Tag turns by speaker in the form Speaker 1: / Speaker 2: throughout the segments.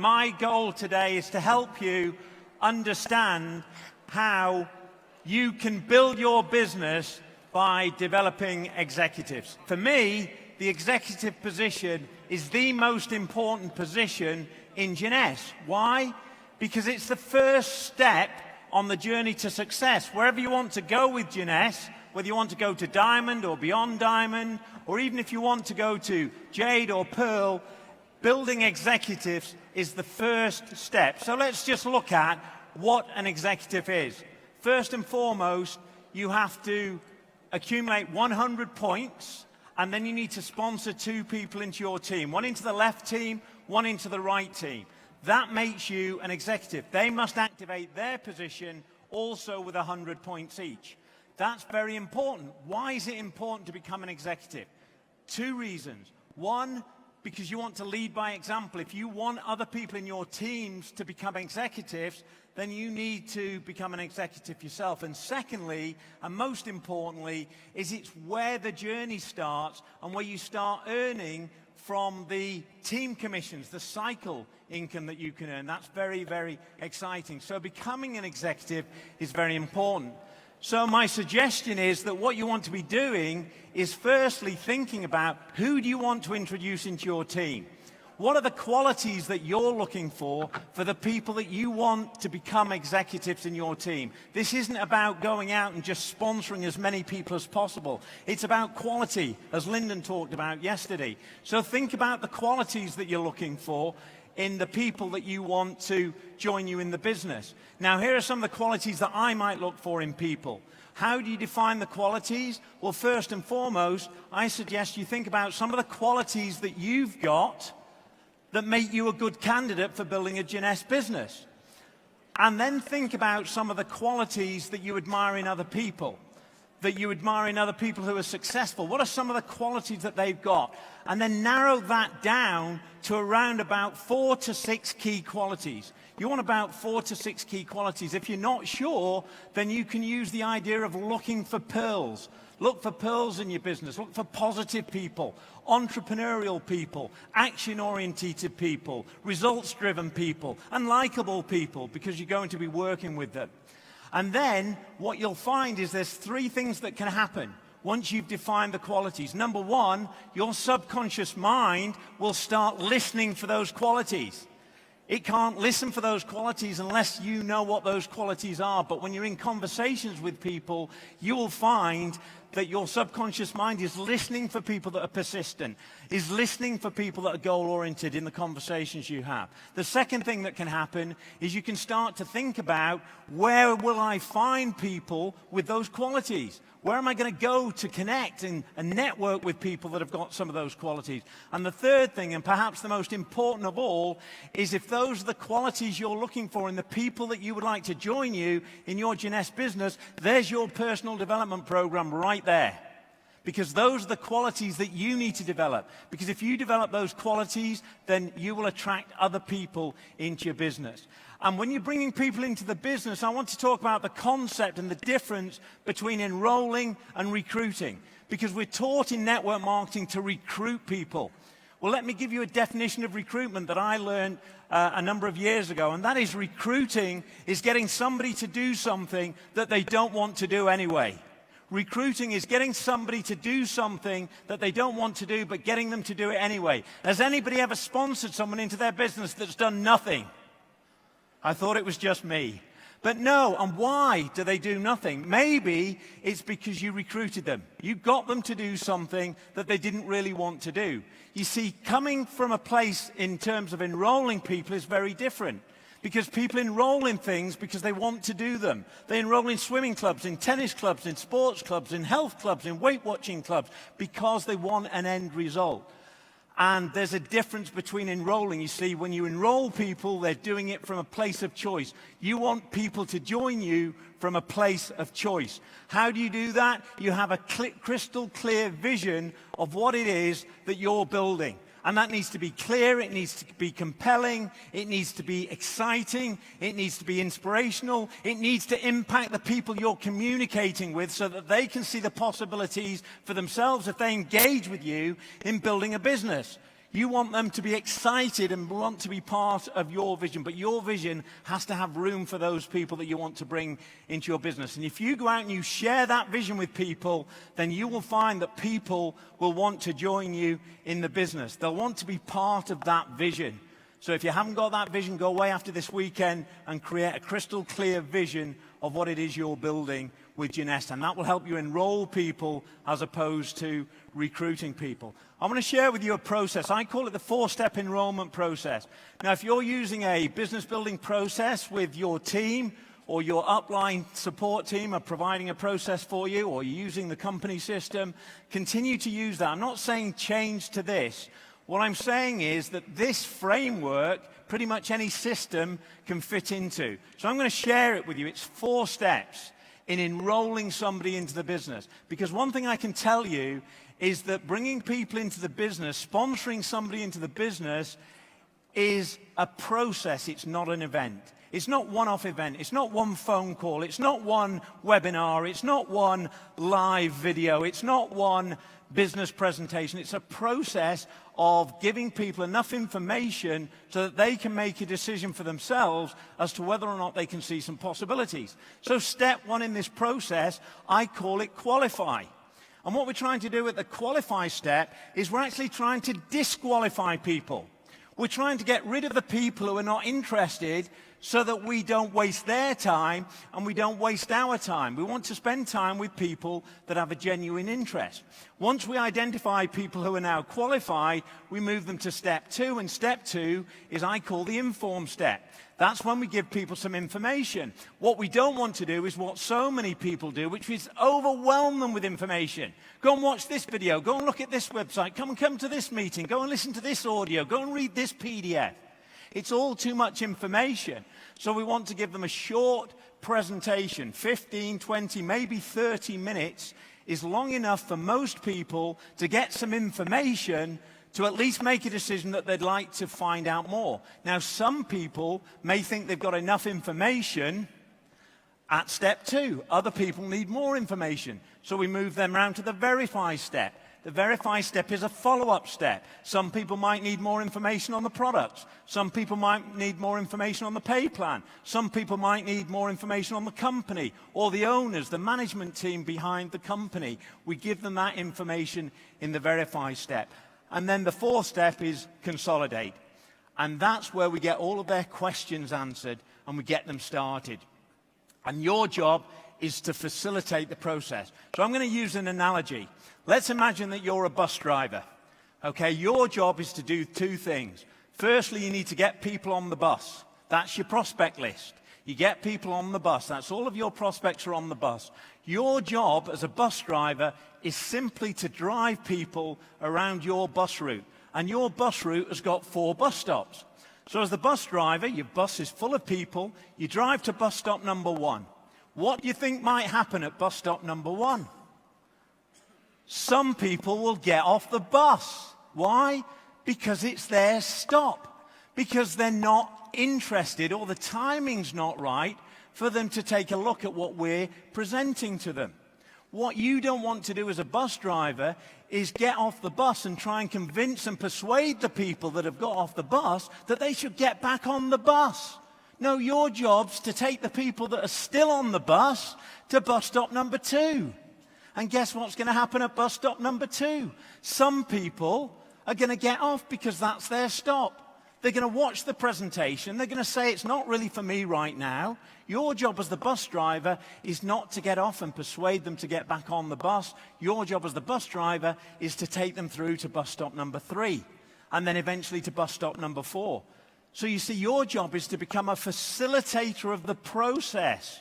Speaker 1: my goal today is to help you understand how you can build your business by developing executives. For me, the executive position is the most important position in Jeunesse. Why? Because it's the first step on the journey to success. Wherever you want to go with Jeunesse, whether you want to go to Diamond or beyond Diamond, or even if you want to go to Jade or Pearl, building executives is the first step. So let's just look at what an executive is. First and foremost, you have to accumulate 100 points, and then you need to sponsor 2 people into your team. One into the left team, one into the right team. That makes you an executive. They must activate their position also with 100 points each. That's very important. Why is it important to become an executive? 2 reasons. One, because you want to lead by example. If you want other people in your teams to become executives, then you need to become an executive yourself. And secondly, and most importantly, is it's where the journey starts and where you start earning from the team commissions, the cycle income that you can earn. That's very, very exciting. So becoming an executive is very important. So my suggestion is that what you want to be doing is firstly thinking about who do you want to introduce into your team? What are the qualities that you're looking for the people that you want to become executives in your team? This isn't about going out and just sponsoring as many people as possible. It's about quality, as Lyndon talked about yesterday. So think about the qualities that you're looking for in the people that you want to join you in the business. Now, here are some of the qualities that I might look for in people. How do you define the qualities? Well, first and foremost, I suggest you think about some of the qualities that you've got that make you a good candidate for building a Jeunesse business. And then think about some of the qualities that you admire in other people, who are successful. What are some of the qualities that they've got? And then narrow that down to around about 4 to 6 key qualities. You want about 4 to 6 key qualities. If you're not sure, then you can use the idea of looking for pearls. Look for pearls in your business. Look for positive people, entrepreneurial people, action-oriented people, results-driven people, and likable people, because you're going to be working with them. And then what you'll find is there's 3 things that can happen once you've defined the qualities. Number 1, your subconscious mind will start listening for those qualities. It can't listen for those qualities unless you know what those qualities are. But when you're in conversations with people, you will find that your subconscious mind is listening for people that are persistent, is listening for people that are goal-oriented in the conversations you have. The second thing that can happen is you can start to think about, where will I find people with those qualities? Where am I going to go to connect and network with people that have got some of those qualities? And the third thing, and perhaps the most important of all, is if those are the qualities you're looking for in the people that you would like to join you in your Jeunesse business, there's your personal development program right there. Because those are the qualities that you need to develop. Because if you develop those qualities, then you will attract other people into your business. And when you're bringing people into the business, I want to talk about the concept and the difference between enrolling and recruiting. Because we're taught in network marketing to recruit people. Well, let me give you a definition of recruitment that I learned a number of years ago. And that is, recruiting is getting somebody to do something that they don't want to do anyway. Recruiting is getting somebody to do something that they don't want to do, but getting them to do it anyway. Has anybody ever sponsored someone into their business that's done nothing? I thought it was just me. But no, and why do they do nothing? Maybe it's because you recruited them. You got them to do something that they didn't really want to do. You see, coming from a place in terms of enrolling people is very different. Because people enroll in things because they want to do them. They enroll in swimming clubs, in tennis clubs, in sports clubs, in health clubs, in Weight Watching clubs, because they want an end result. And there's a difference between enrolling. You see, when you enroll people, they're doing it from a place of choice. You want people to join you from a place of choice. How do you do that? You have a crystal clear vision of what it is that you're building. And that needs to be clear, it needs to be compelling, it needs to be exciting, it needs to be inspirational, it needs to impact the people you're communicating with so that they can see the possibilities for themselves if they engage with you in building a business. You want them to be excited and want to be part of your vision, but your vision has to have room for those people that you want to bring into your business. And if you go out and you share that vision with people, then you will find that people will want to join you in the business. They'll want to be part of that vision. So if you haven't got that vision, go away after this weekend and create a crystal clear vision of what it is you're building with Genesta. And that will help you enroll people as opposed to recruiting people. I want to share with you a process. I call it the 4-step enrollment process. Now, if you're using a business building process with your team, or your upline support team are providing a process for you, or you're using the company system, continue to use that. I'm not saying change to this. What I'm saying is that this framework, pretty much any system can fit into. So I'm going to share it with you. It's 4 steps in enrolling somebody into the business. Because one thing I can tell you is that bringing people into the business, sponsoring somebody into the business, is a process. It's not an event. It's not one-off event. It's not one phone call. It's not one webinar. It's not one live video. It's not one business presentation. It's a process of giving people enough information so that they can make a decision for themselves as to whether or not they can see some possibilities. So step 1 in this process, I call it qualify. And what we're trying to do at the qualify step is we're actually trying to disqualify people. We're trying to get rid of the people who are not interested so that we don't waste their time and we don't waste our time. We want to spend time with people that have a genuine interest. Once we identify people who are now qualified, we move them to step 2, and step 2 is I call the inform step. That's when we give people some information. What we don't want to do is what so many people do, which is overwhelm them with information. Go and watch this video, go and look at this website, come to this meeting, go and listen to this audio, go and read this PDF. It's all too much information. So we want to give them a short presentation, 15, 20, maybe 30 minutes is long enough for most people to get some information to at least make a decision that they'd like to find out more. Now, some people may think they've got enough information at step 2. Other people need more information. So we move them around to the verify step. The verify step is a follow-up step. Some people might need more information on the products. Some people might need more information on the pay plan. Some people might need more information on the company or the owners, the management team behind the company. We give them that information in the verify step. And then the 4th step is consolidate. And that's where we get all of their questions answered and we get them started. And your job is to facilitate the process. So I'm going to use an analogy. Let's imagine that you're a bus driver. Okay, your job is to do 2 things. Firstly, you need to get people on the bus. That's your prospect list. You get people on the bus. That's all of your prospects are on the bus. Your job as a bus driver is simply to drive people around your bus route. And your bus route has got 4 bus stops. So as the bus driver, your bus is full of people. You drive to bus stop number 1. What do you think might happen at bus stop number 1? Some people will get off the bus. Why? Because it's their stop. Because they're not interested or the timing's not right for them to take a look at what we're presenting to them. What you don't want to do as a bus driver is get off the bus and try and convince and persuade the people that have got off the bus that they should get back on the bus. No, your job's to take the people that are still on the bus to bus stop number 2. And guess what's going to happen at bus stop number 2? Some people are going to get off because that's their stop. They're going to watch the presentation. They're going to say, it's not really for me right now. Your job as the bus driver is not to get off and persuade them to get back on the bus. Your job as the bus driver is to take them through to bus stop number 3 and then eventually to bus stop number 4. So you see, your job is to become a facilitator of the process,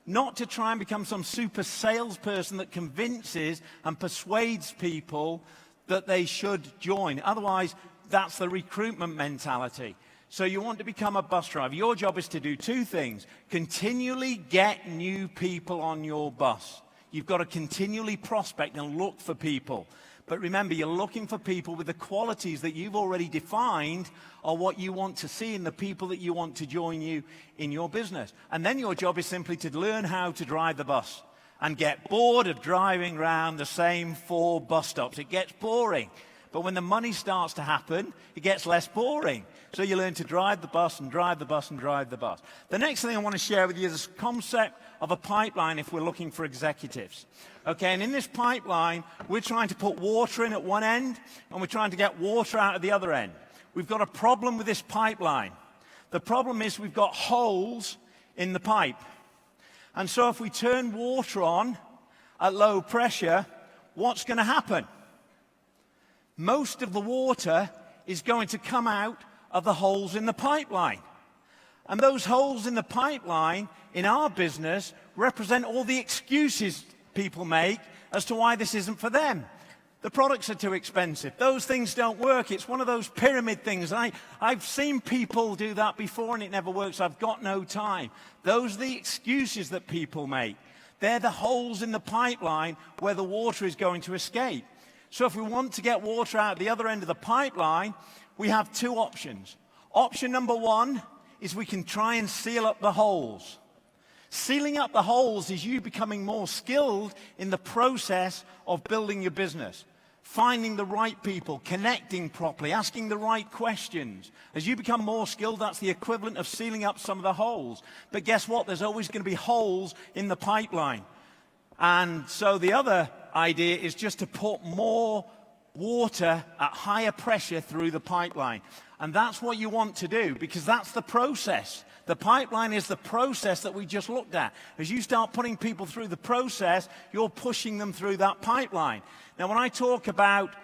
Speaker 1: not to try and become some super salesperson that convinces and persuades people that they should join. Otherwise, that's the recruitment mentality. So you want to become a bus driver. Your job is to do 2 things. Continually get new people on your bus. You've got to continually prospect and look for people. But remember, you're looking for people with the qualities that you've already defined are what you want to see in the people that you want to join you in your business. And then your job is simply to learn how to drive the bus and get bored of driving around the same 4 bus stops. It gets boring. But when the money starts to happen, it gets less boring. So you learn to drive the bus and drive the bus and drive the bus. The next thing I want to share with you is this concept of a pipeline if we're looking for executives. Okay, and in this pipeline, we're trying to put water in at one end, and we're trying to get water out at the other end. We've got a problem with this pipeline. The problem is we've got holes in the pipe. And so if we turn water on at low pressure, what's going to happen? Most of the water is going to come out of the holes in the pipeline. And those holes in the pipeline in our business represent all the excuses people make as to why this isn't for them. The products are too expensive. Those things don't work. It's one of those pyramid things. I've seen people do that before and it never works. I've got no time. Those are the excuses that people make. They're the holes in the pipeline where the water is going to escape. So if we want to get water out the other end of the pipeline, we have two options. Option number one is we can try and seal up the holes. Sealing up the holes is you becoming more skilled in the process of building your business, finding the right people, connecting properly, asking the right questions. As you become more skilled, that's the equivalent of sealing up some of the holes. But guess what? There's always going to be holes in the pipeline. And so the other idea is just to put more water at higher pressure through the pipeline. And that's what you want to do, because that's the process. The pipeline is the process that we just looked at. As you start putting people through the process, you're pushing them through that pipeline. Now, when I talk about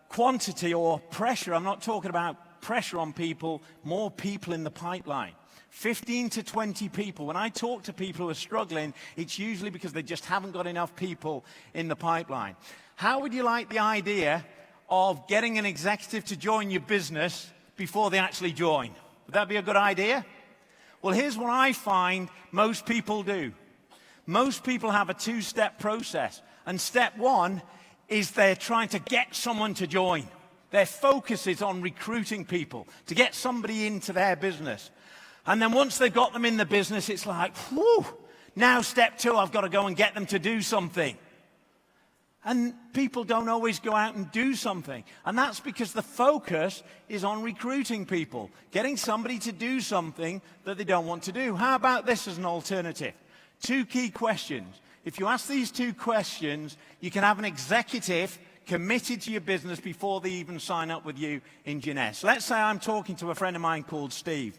Speaker 1: quantity or pressure, I'm not talking about pressure on people, more people in the pipeline. 15 to 20 people. When I talk to people who are struggling, it's usually because they just haven't got enough people in the pipeline. How would you like the idea of getting an executive to join your business before they actually join? Would that be a good idea? Well, here's what I find most people do. Most people have a two-step process. And step one is they're trying to get someone to join. Their focus is on recruiting people, to get somebody into their business. And then once they've got them in the business, it's like, whew, now step two, I've got to go and get them to do something. And people don't always go out and do something. And that's because the focus is on recruiting people, getting somebody to do something that they don't want to do. How about this as an alternative? Two key questions. If you ask these two questions, you can have an executive committed to your business before they even sign up with you in Jeunesse. Let's say I'm talking to a friend of mine called Steve.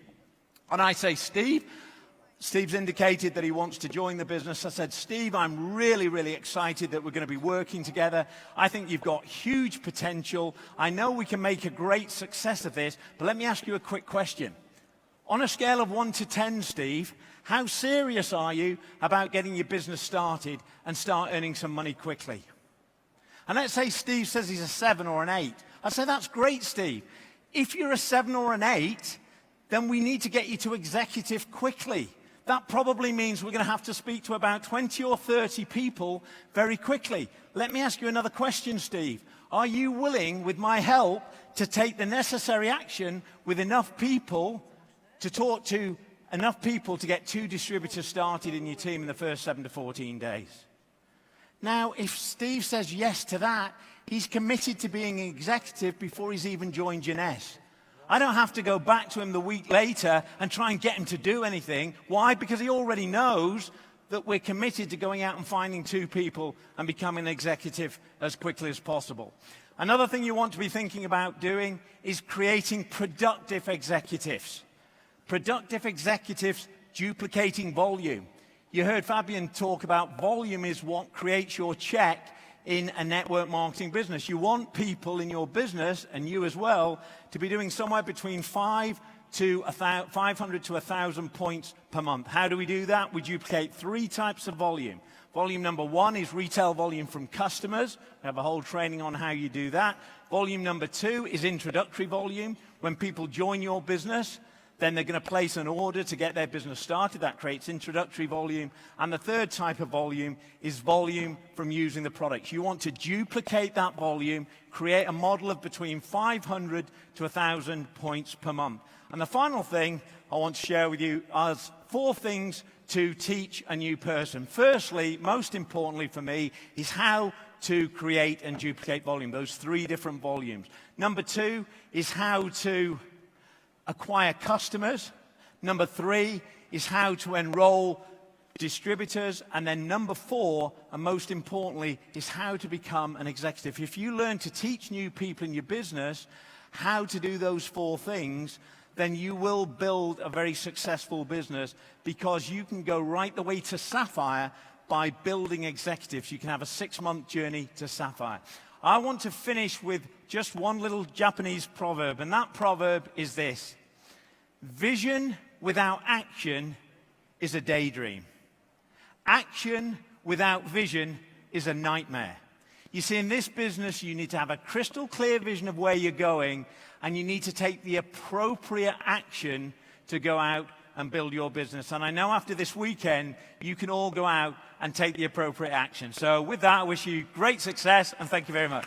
Speaker 1: And I say, Steve's indicated that he wants to join the business. I said, Steve, I'm really, really excited that we're going to be working together. I think you've got huge potential. I know we can make a great success of this, but let me ask you a quick question. On a scale of 1 to 10, Steve, how serious are you about getting your business started and start earning some money quickly? And let's say Steve says he's a 7 or an 8. I say, that's great, Steve. If you're a 7 or an 8, then we need to get you to executive quickly. That probably means we're going to have to speak to about 20 or 30 people very quickly. Let me ask you another question, Steve. Are you willing, with my help, to take the necessary action with enough people to talk to enough people to get 2 distributors started in your team in the first 7 to 14 days? Now, if Steve says yes to that, he's committed to being an executive before he's even joined Jeunesse. I don't have to go back to him the week later and try and get him to do anything. Why? Because he already knows that we're committed to going out and finding 2 people and becoming an executive as quickly as possible. Another thing you want to be thinking about doing is creating productive executives. Productive executives duplicating volume. You heard Fabian talk about volume is what creates your check in a network marketing business. You want people in your business, and you as well, to be doing somewhere between 500 to 1,000 points per month. How do we do that? We duplicate 3 types of volume. Volume number 1 is retail volume from customers. We have a whole training on how you do that. Volume number 2 is introductory volume. When people join your business, then they're going to place an order to get their business started. That creates introductory volume. And the third type of volume is volume from using the products. You want to duplicate that volume, create a model of between 500 to 1,000 points per month. And the final thing I want to share with you are 4 things to teach a new person. Firstly, most importantly for me, is how to create and duplicate volume, those 3 different volumes. Number 2 is how to acquire customers. Number 3 is how to enroll distributors. And then number 4, and most importantly, is how to become an executive. If you learn to teach new people in your business how to do those 4 things, then you will build a very successful business, because you can go right the way to Sapphire by building executives. You can have a 6-month journey to Sapphire. I want to finish with just one little Japanese proverb, and that proverb is this: vision without action is a daydream. Action without vision is a nightmare. You see, in this business, you need to have a crystal clear vision of where you're going, and you need to take the appropriate action to go out and build your business. And I know after this weekend, you can all go out and take the appropriate action. So with that, I wish you great success, and thank you very much.